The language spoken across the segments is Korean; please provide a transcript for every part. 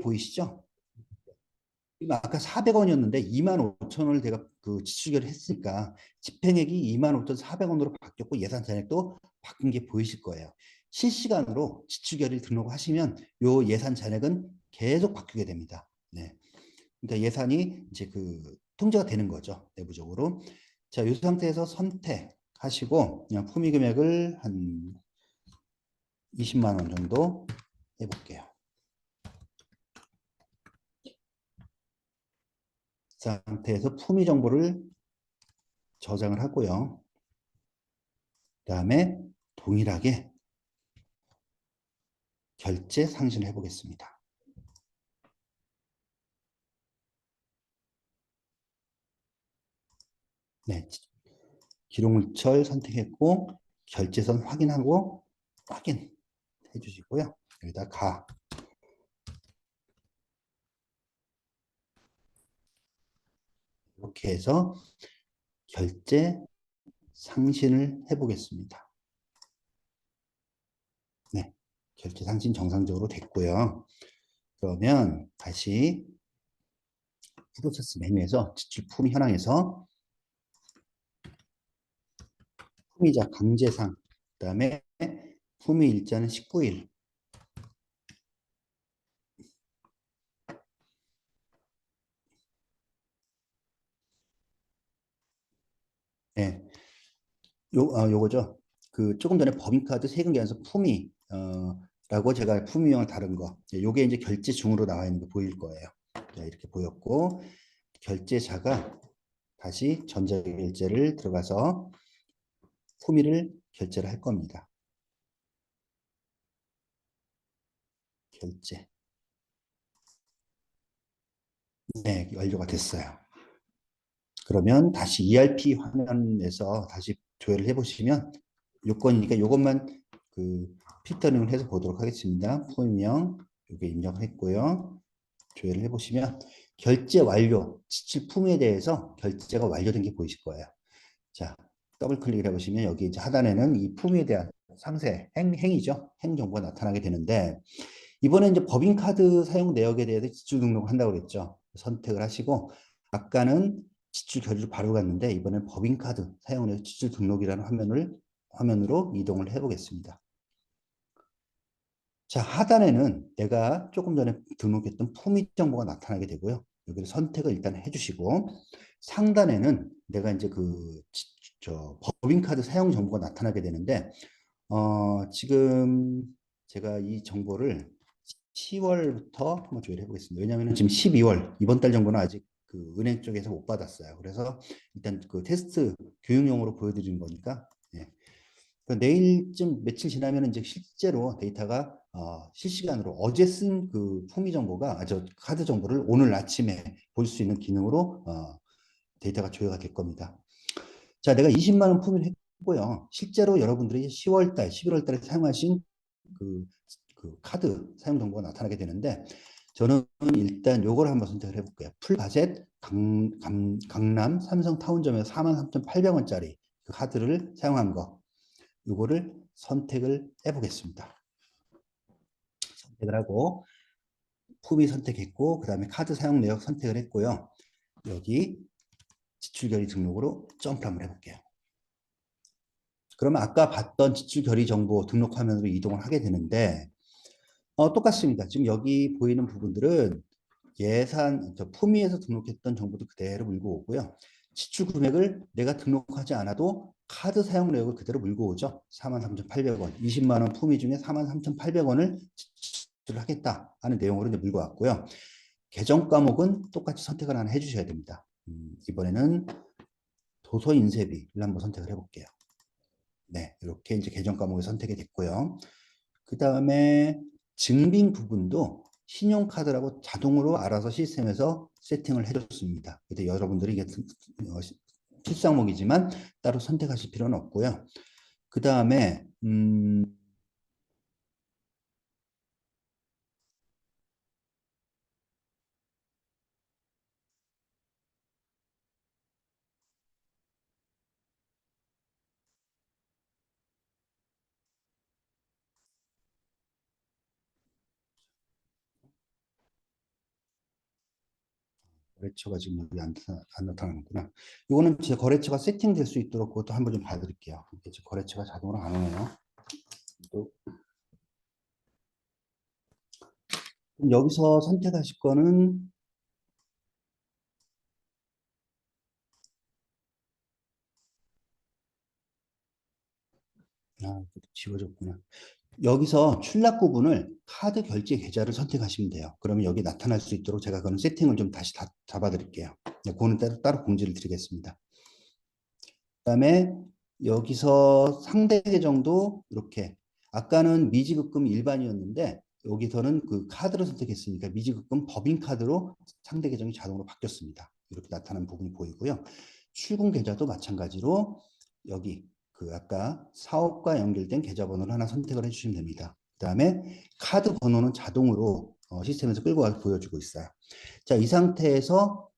보이시죠? 지금 아까 400원이었는데 2만 5천 원을 제가 그 지출결을 했으니까 집행액이 2만 5,400원으로 바뀌었고 예산 잔액도 바뀐 게 보이실 거예요. 실시간으로 지출결을 등록하시면 요 예산 잔액은 계속 바뀌게 됩니다. 네. 그러니까 예산이 이제 그 통제가 되는 거죠. 내부적으로. 자, 이 상태에서 선택하시고 그냥 품위 금액을 한 20만 원 정도 해볼게요. 상태에서 품위 정보를 저장을 하고요. 그 다음에 동일하게 결제 상신을 해보겠습니다. 네, 기록물철 선택했고 결제선 확인하고 확인해 주시고요. 여기다 가 이렇게 해서 결제 상신을 해보겠습니다. 네, 결제 상신 정상적으로 됐고요. 그러면 다시 프로세스 메뉴에서 지출 품위 현황에서 품위자 강제상 그 다음에 품위 일자는 19일 네, 요거죠. 그 조금 전에 법인카드 세금 계산서 품위 라고 제가 품위형을 다른 거 요게 이제 결제 중으로 나와 있는 거 보일 거예요. 자, 이렇게 보였고 결제자가 다시 전자결제를 들어가서 품위를 결제를 할 겁니다. 결제. 네, 완료가 됐어요. 그러면 다시 ERP 화면에서 다시 조회를 해보시면 요건이니까 요것만 그 필터링을 해서 보도록 하겠습니다. 품명 요게 입력을 했고요. 조회를 해보시면 결제 완료, 지출 품에 대해서 결제가 완료된 게 보이실 거예요. 자, 더블 클릭을 해보시면 여기 이제 하단에는 이 품에 대한 상세, 행이죠. 행 정보가 나타나게 되는데 이번에 이제 법인카드 사용 내역에 대해서 지출 등록을 한다고 그랬죠. 선택을 하시고 아까는 지출 결의를 바로 갔는데 이번엔 법인카드 사용 내역 지출 등록이라는 화면으로 이동을 해보겠습니다. 자, 하단에는 내가 조금 전에 등록했던 품위 정보가 나타나게 되고요. 여기를 선택을 일단 해주시고 상단에는 내가 이제 법인카드 사용 정보가 나타나게 되는데 지금 제가 이 정보를 10월부터 한번 조회를 해보겠습니다. 왜냐하면 지금 12월 이번 달 정보는 아직 그 은행 쪽에서 못 받았어요. 그래서 일단 그 테스트 교육용으로 보여드리는 거니까 예. 내일쯤 며칠 지나면 이제 실제로 데이터가 실시간으로 어제 쓴 그 품위 정보가 저 카드 정보를 오늘 아침에 볼 수 있는 기능으로 데이터가 조회가 될 겁니다. 자, 내가 20만 원 품위를 했고요. 실제로 여러분들이 10월 달, 11월 달에 사용하신 그, 그 카드 사용 정보가 나타나게 되는데 저는 일단 요걸 한번 선택을 해볼게요. 풀바셋 강남 삼성타운점에서 43,800원짜리 그 카드를 사용한 거 요거를 선택을 해보겠습니다. 선택을 하고 품위 선택했고 그 다음에 카드 사용 내역 선택을 했고요. 여기 지출 결의 등록으로 점프 한번 해볼게요. 그러면 아까 봤던 지출 결의 정보 등록 화면으로 이동을 하게 되는데 똑같습니다. 지금 여기 보이는 부분들은 예산, 품위에서 등록했던 정보도 그대로 물고 오고요. 지출 금액을 내가 등록하지 않아도 카드 사용 내역을 그대로 물고 오죠. 43,800원, 20만 원 품위 중에 43,800원을 지출을 하겠다 하는 내용으로 이제 물고 왔고요. 계정 과목은 똑같이 선택을 하나 해주셔야 됩니다. 이번에는 도서 인쇄비를 한번 선택을 해볼게요. 네, 이렇게 이제 계정 과목이 선택이 됐고요. 그 다음에 증빙 부분도 신용카드라고 자동으로 알아서 시스템에서 세팅을 해줬습니다. 그래서 여러분들이 이게 필수항목이지만 따로 선택하실 필요는 없고요. 그 다음에 거래처가 지금 여기 안 나타나는구나. 이거는 제 거래처가 세팅될 수 있도록 그것도 한번 좀 봐드릴게요. 이게 제 거래처가 자동으로 안 오네요. 또 여기서 선택하실 거는 지워졌구나. 여기서 출납 구분을 카드 결제 계좌를 선택하시면 돼요. 그러면 여기 나타날 수 있도록 제가 그런 세팅을 좀 다시 잡아드릴게요. 네, 그거는 따로 공지를 드리겠습니다. 그다음에 여기서 상대 계정도 이렇게 아까는 미지급금 일반이었는데 여기서는 그 카드를 선택했으니까 미지급금 법인카드로 상대 계정이 자동으로 바뀌었습니다. 이렇게 나타나는 부분이 보이고요. 출금 계좌도 마찬가지로 여기 그 아까 사업과 연결된 계좌번호를 하나 선택을 해주시면 됩니다. 그 다음에 카드 번호는 자동으로 시스템에서 끌고 와서 보여주고 있어요. 자, 이 상태에서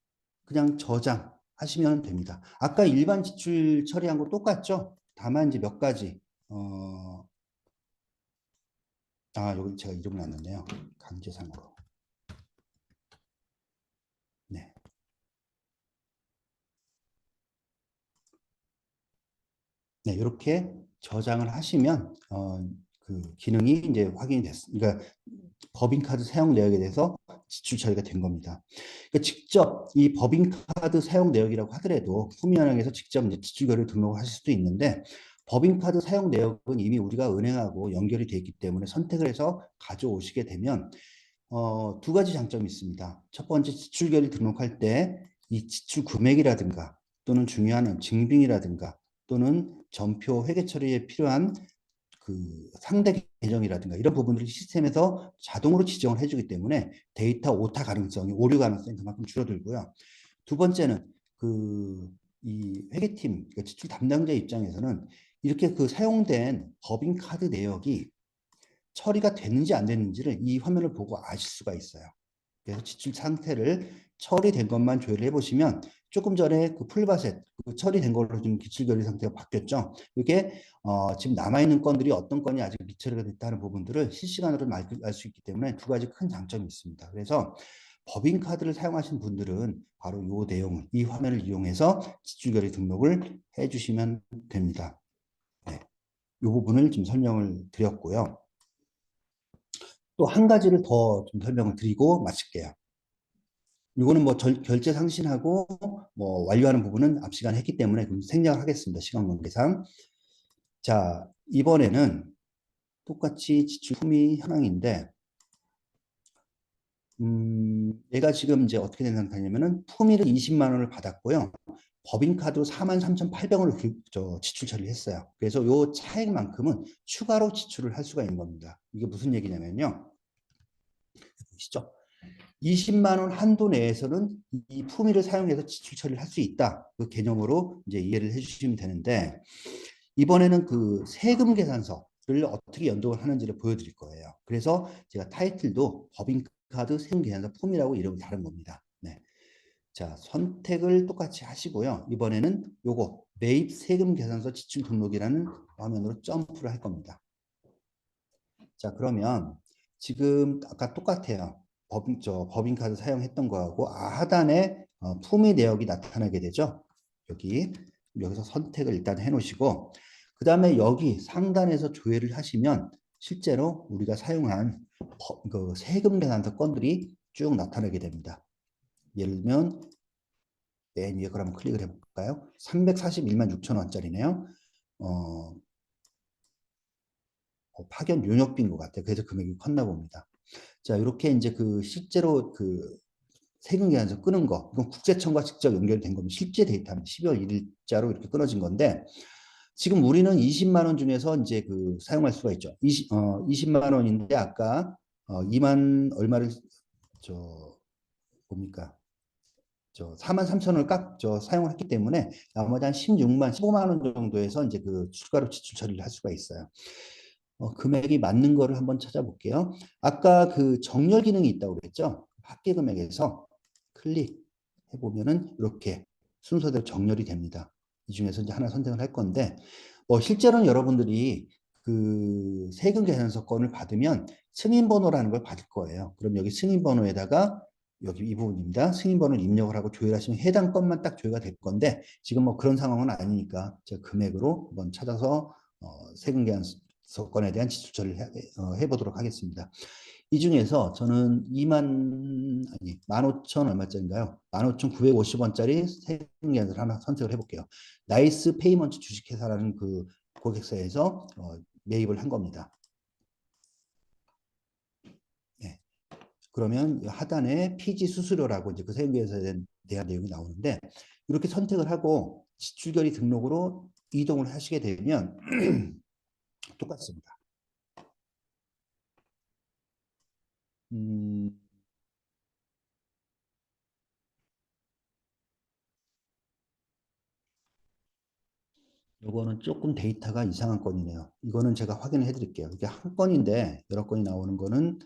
그냥 저장하시면 됩니다. 아까 일반 지출 처리한 거 똑같죠? 다만 이제 몇 가지 여기 제가 이름을 안 넣네요. 강제상으로. 네. 네, 이렇게 저장을 하시면 그 기능이 이제 확인이 됐습니다. 그러니까 법인카드 사용 내역에 대해서 지출 처리가 된 겁니다. 그러니까 직접 이 법인카드 사용 내역이라고 하더라도 후미은행에서 직접 이제 지출결을 등록을 하실 수도 있는데 법인카드 사용 내역은 이미 우리가 은행하고 연결이 되어 있기 때문에 선택을 해서 가져오시게 되면 두 가지 장점이 있습니다. 첫 번째 지출결을 등록할 때 이 지출 금액이라든가 또는 중요한 증빙이라든가 또는 전표 회계 처리에 필요한 그 상대 계정이라든가 이런 부분들을 시스템에서 자동으로 지정을 해주기 때문에 데이터 오타 가능성이 오류 가능성이 그만큼 줄어들고요. 두 번째는 그 이 회계팀 그러니까 지출 담당자 입장에서는 이렇게 그 사용된 법인카드 내역이 처리가 됐는지 안 됐는지를 이 화면을 보고 아실 수가 있어요. 그래서 지출 상태를 처리된 것만 조회를 해보시면 조금 전에 그 풀바셋 그 처리된 걸로 좀 기출 결의 상태가 바뀌었죠. 이게 지금 남아있는 건들이 어떤 건이 아직 미처리가 됐다는 부분들을 실시간으로 알 수 있기 때문에 두 가지 큰 장점이 있습니다. 그래서 법인카드를 사용하신 분들은 바로 이 내용을 이 화면을 이용해서 지출 결의 등록을 해주시면 됩니다. 네, 이 부분을 좀 설명을 드렸고요. 또 한 가지를 더 좀 설명을 드리고 마칠게요. 이거는 뭐 결제 상신하고 뭐 완료하는 부분은 앞 시간에 했기 때문에 그럼 생략을 하겠습니다. 시간 관계상. 자, 이번에는 똑같이 지출 품위 현황인데 얘가 지금 이제 어떻게 된 상태냐면은 품위를 20만 원을 받았고요. 법인카드로 43,800원을 지출 처리를 했어요. 그래서 요 차액만큼은 추가로 지출을 할 수가 있는 겁니다. 이게 무슨 얘기냐면요. 보시죠. 20만 원 한도 내에서는 이 품위를 사용해서 지출 처리를 할 수 있다. 그 개념으로 이제 이해를 해주시면 되는데 이번에는 그 세금 계산서를 어떻게 연동을 하는지를 보여드릴 거예요. 그래서 제가 타이틀도 법인카드 세금 계산서 품이라고 이름을 다른 겁니다. 네. 자, 선택을 똑같이 하시고요. 이번에는 요거 매입 세금 계산서 지출 등록이라는 화면으로 점프를 할 겁니다. 자, 그러면 지금 아까 똑같아요. 법인카드 사용했던 거하고 하단에 품위 내역이 나타나게 되죠. 여기서 선택을 일단 해놓으시고 그 다음에 여기 상단에서 조회를 하시면 실제로 우리가 사용한 그 세금 계산서 건들이 쭉 나타나게 됩니다. 예를 들면 맨 위에 걸 한번 클릭을 해볼까요? 341만 6천 원짜리네요. 파견 용역비인 것 같아요. 그래서 금액이 컸나 봅니다. 자, 이렇게 이제 그 실제로 그 세금 계산서 끄는 거, 이건 국세청과 직접 연결된 겁니다. 실제 데이터입니다. 12월 1일자로 이렇게 끊어진 건데, 지금 우리는 20만 원 중에서 이제 그 사용할 수가 있죠. 20만 원인데 아까 2만 얼마를 뭡니까? 4만 3천 원을 사용을 했기 때문에 나머지 한 16만, 15만 원 정도에서 이제 그 추가로 지출 처리를 할 수가 있어요. 금액이 맞는 거를 한번 찾아볼게요. 아까 그 정렬 기능이 있다고 그랬죠? 합계 금액에서 클릭해 보면은 이렇게 순서대로 정렬이 됩니다. 이 중에서 이제 하나 선택을 할 건데, 실제로는 여러분들이 그 세금 계산서 건을 받으면 승인번호라는 걸 받을 거예요. 그럼 여기 승인번호에다가 여기 이 부분입니다. 승인번호를 입력을 하고 조회하시면 해당 건만 딱 조회가 될 건데 지금 뭐 그런 상황은 아니니까 제가 금액으로 한번 찾아서 세금 계산서 건에 대한 지출 처리를 해보도록 하겠습니다. 이 중에서 저는 15,000 얼마짜리인가요? 15,950원짜리 세금 계산서를 하나 선택을 해볼게요. 나이스 페이먼트 주식회사라는 그 고객사에서 매입을 한 겁니다. 네. 그러면 하단에 피지 수수료라고 이제 그 세금 계산서에 대한 내용이 나오는데 이렇게 선택을 하고 지출결의 등록으로 이동을 하시게 되면 똑같습니다. 음, 요거는 조금 데이터가 이상한 건이네요. 이거는 제가 확인을 해드릴게요. 이게 한 건인데 여러 건이 나오는 거는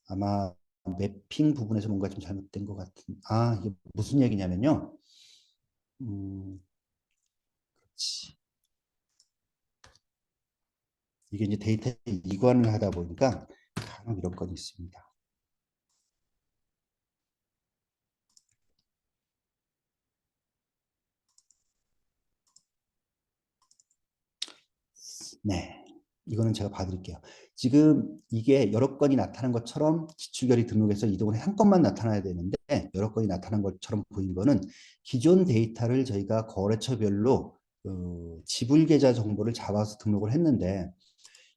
아마 매핑 부분에서 뭔가 좀 잘못된 것 같은. 이게 무슨 얘기냐면요. 음, 그렇지. 이게 이제 데이터 이관을 하다 보니까 간혹 이런 건이 있습니다. 네. 이거는 제가 봐드릴게요. 지금 이게 여러 건이 나타난 것처럼 지출결의 등록에서 이동을 한 건만 나타나야 되는데 여러 건이 나타난 것처럼 보이는 거는 기존 데이터를 저희가 거래처별로 지불 계좌 정보를 잡아서 등록을 했는데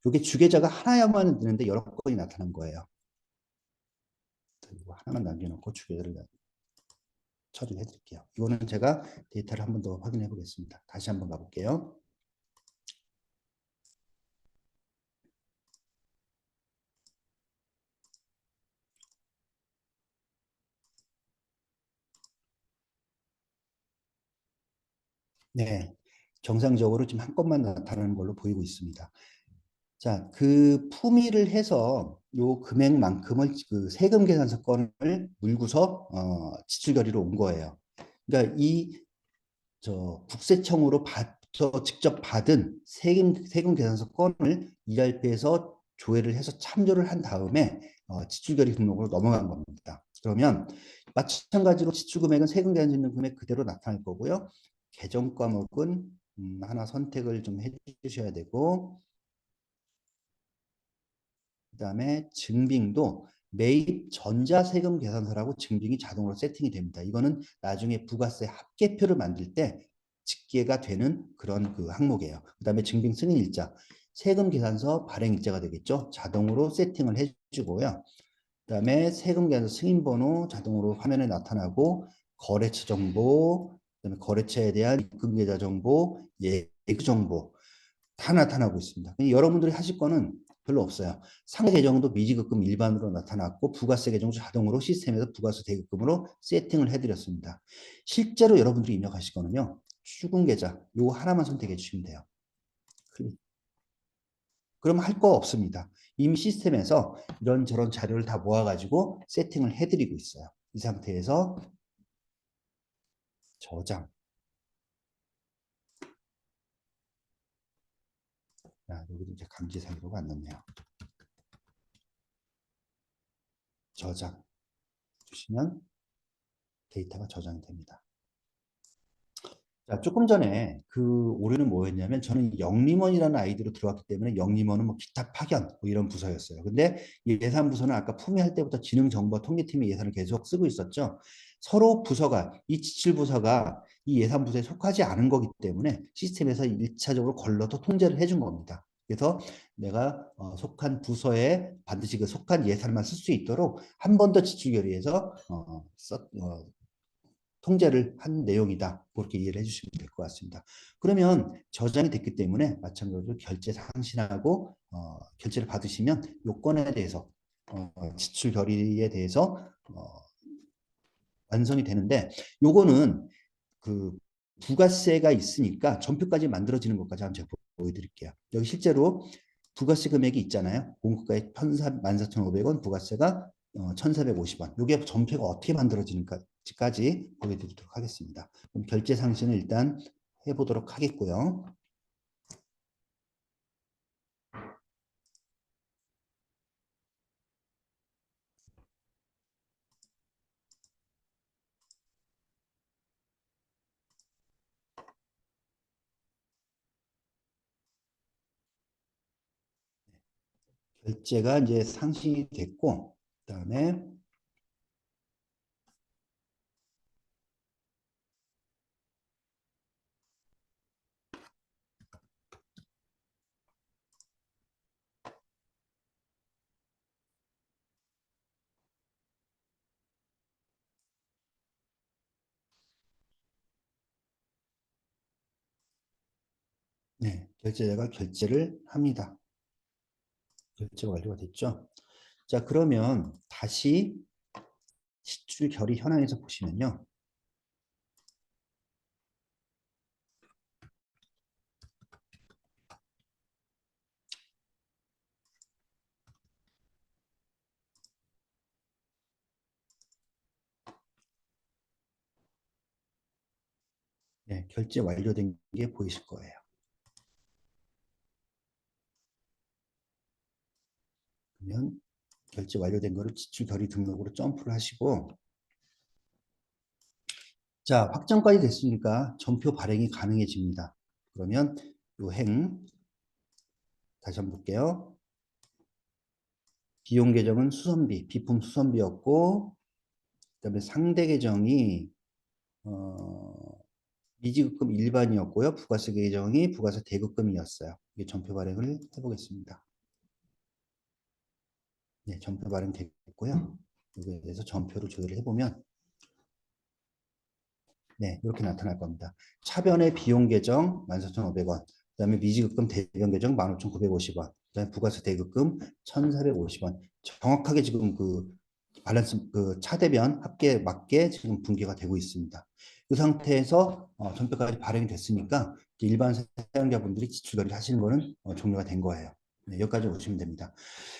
이게 주계좌가 하나야만 되는데 여러 건이 나타난 거예요. 이거 하나만 남겨놓고 주계좌를 처리해 드릴게요. 이거는 제가 데이터를 한 번 더 확인해 보겠습니다. 다시 한번 가볼게요. 네, 정상적으로 지금 한 건만 나타나는 걸로 보이고 있습니다. 자, 그 품위를 해서 요 금액만큼을 그 세금 계산서 건을 물고서 지출 결의로 온 거예요. 그러니까 이 저 국세청으로 직접 받은 세금 계산서 건을 ERP에서 조회를 해서 참조를 한 다음에 지출 결의 등록으로 넘어간 겁니다. 그러면 마찬가지로 지출 금액은 세금 계산 있는 금액 그대로 나타날 거고요. 계정 과목은 하나 선택을 좀 해주셔야 되고 그다음에 증빙도 매입 전자세금 계산서라고 증빙이 자동으로 세팅이 됩니다. 이거는 나중에 부가세 합계표를 만들 때 집계가 되는 그런 그 항목이에요. 그다음에 증빙 승인일자, 세금 계산서 발행일자가 되겠죠. 자동으로 세팅을 해주고요. 그다음에 세금 계산서 승인번호 자동으로 화면에 나타나고 거래처 정보, 그다음에 거래처에 대한 입금 계좌 정보, 예금 정보 다 나타나고 있습니다. 여러분들이 하실 거는 별로 없어요. 상세 계정도 미지급금 일반으로 나타났고 부가세 계정도 자동으로 시스템에서 부가세 대급금으로 세팅을 해드렸습니다. 실제로 여러분들이 입력하실 거는요. 출금 계좌 요거 하나만 선택해 주시면 돼요. 그럼 할 거 없습니다. 이미 시스템에서 이런저런 자료를 다 모아가지고 세팅을 해드리고 있어요. 이 상태에서 저장. 여기도 이제 감지 사유로가 안 넣네요. 저장 주시면 데이터가 저장이 됩니다. 자, 조금 전에 그 오류는 뭐였냐면 저는 영림원이라는 아이디로 들어왔기 때문에 영림원은 뭐 기타 파견 뭐 이런 부서였어요. 근데 이 예산부서는 아까 품위할 때부터 지능정보통계팀의 예산을 계속 쓰고 있었죠. 서로 부서가 이 지출부서가 이 예산부서에 속하지 않은 거기 때문에 시스템에서 1차적으로 걸러서 통제를 해준 겁니다. 그래서 내가 속한 부서에 반드시 그 속한 예산만 쓸 수 있도록 한 번 더 지출 결의해서 통제를 한 내용이다. 그렇게 이해를 해주시면 될 것 같습니다. 그러면 저장이 됐기 때문에 마찬가지로 결제 상신하고 결제를 받으시면 요건에 대해서 지출 결의에 대해서 완성이 되는데 요거는 그 부가세가 있으니까 전표까지 만들어지는 것까지 한번 제가 보여드릴게요. 여기 실제로 부가세 금액이 있잖아요. 공급가액 14,500원, 부가세가 1,450원. 이게 전표가 어떻게 만들어지는지까지 보여드리도록 하겠습니다. 그럼 결제 상신을 일단 해보도록 하겠고요. 결제가 이제 상신이 됐고, 그다음에 네, 결제자가 결제를 합니다. 결제가 완료가 됐죠. 자, 그러면 다시 지출 결의 현황에서 보시면요. 네, 결제 완료된 게 보이실 거예요. 그러면 결제 완료된 거를 지출 결의 등록으로 점프를 하시고, 자, 확정까지 됐으니까 전표 발행이 가능해집니다. 그러면 요 행 다시 한번 볼게요. 비용 계정은 수선비, 비품 수선비였고, 그다음에 상대 계정이 미지급금 일반이었고요. 부가세 계정이 부가세 대급금이었어요. 이게 전표 발행을 해보겠습니다. 네, 전표 발행됐고요. 여기에 대해서 전표를 조회를 해보면 네, 이렇게 나타날 겁니다. 차변의 비용 계정 14,500원, 그다음에 미지급금 대변 계정 15,950원, 그다음에 부가세 대급금 1,450원. 정확하게 지금 그 밸런스 그 차대변 합계에 맞게 지금 분기가 되고 있습니다. 이 상태에서 전표까지 발행이 됐으니까 일반 사용자분들이 지출 결의를 하시는 거는 종료가 된 거예요. 네, 여기까지 오시면 됩니다.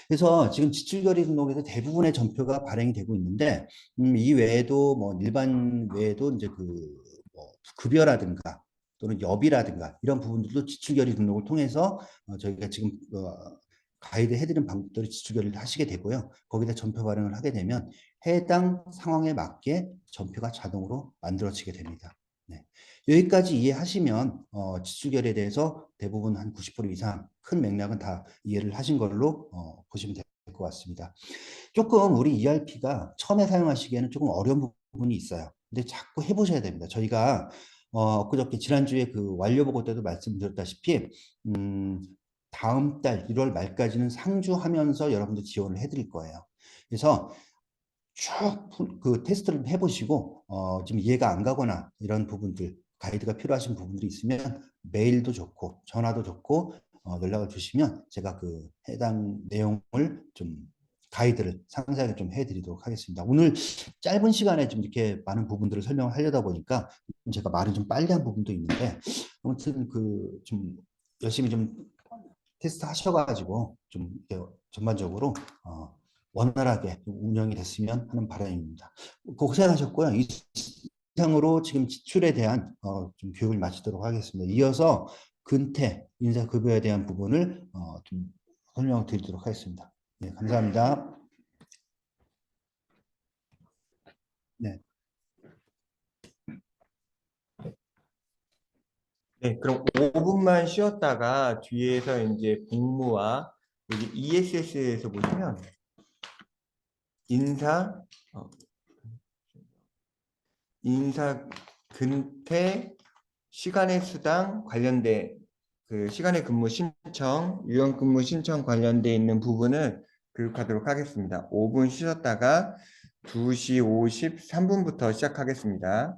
그래서 지금 지출결의 등록에서 대부분의 전표가 발행이 되고 있는데 이 외에도 뭐 일반 외에도 이제 그뭐 급여라든가 또는 여비라든가 이런 부분들도 지출결의 등록을 통해서 저희가 지금 가이드 해드린 방법대로 지출결의를 하시게 되고요. 거기다 전표 발행을 하게 되면 해당 상황에 맞게 전표가 자동으로 만들어지게 됩니다. 네. 여기까지 이해하시면 지출결에 대해서 대부분 한 90% 이상 큰 맥락은 다 이해를 하신 걸로 보시면 될 것 같습니다. 조금 우리 ERP가 처음에 사용하시기에는 조금 어려운 부분이 있어요. 근데 자꾸 해보셔야 됩니다. 저희가 그저께 지난주에 그 완료 보고 때도 말씀드렸다시피 다음 달 1월 말까지는 상주하면서 여러분들 지원을 해드릴 거예요. 그래서 쭉 그 테스트를 해보시고 지금 이해가 안 가거나 이런 부분들 가이드가 필요하신 부분들이 있으면 메일도 좋고 전화도 좋고 연락을 주시면 제가 그 해당 내용을 좀 가이드를 상세하게 좀 해드리도록 하겠습니다. 오늘 짧은 시간에 좀 이렇게 많은 부분들을 설명을 하려다 보니까 제가 말을 좀 빨리 한 부분도 있는데 아무튼 그 좀 열심히 좀 테스트 하셔가지고 좀 전반적으로 원활하게 운영이 됐으면 하는 바람입니다. 고생하셨고요. 이상으로 지금 지출에 대한 좀 교육을 마치도록 하겠습니다. 이어서 근태, 인사급여에 대한 부분을 좀 설명을 드리도록 하겠습니다. 네, 감사합니다. 네. 네, 그럼 5분만 쉬었다가 뒤에서 이제 복무와 여기 ESS에서 보시면 인사, 어, 인사 근태 시간의 수당 관련된 그 시간의 근무 신청, 유연 근무 신청 관련돼 있는 부분을 교육하도록 하겠습니다. 5분 쉬었다가 2시 53분부터 시작하겠습니다.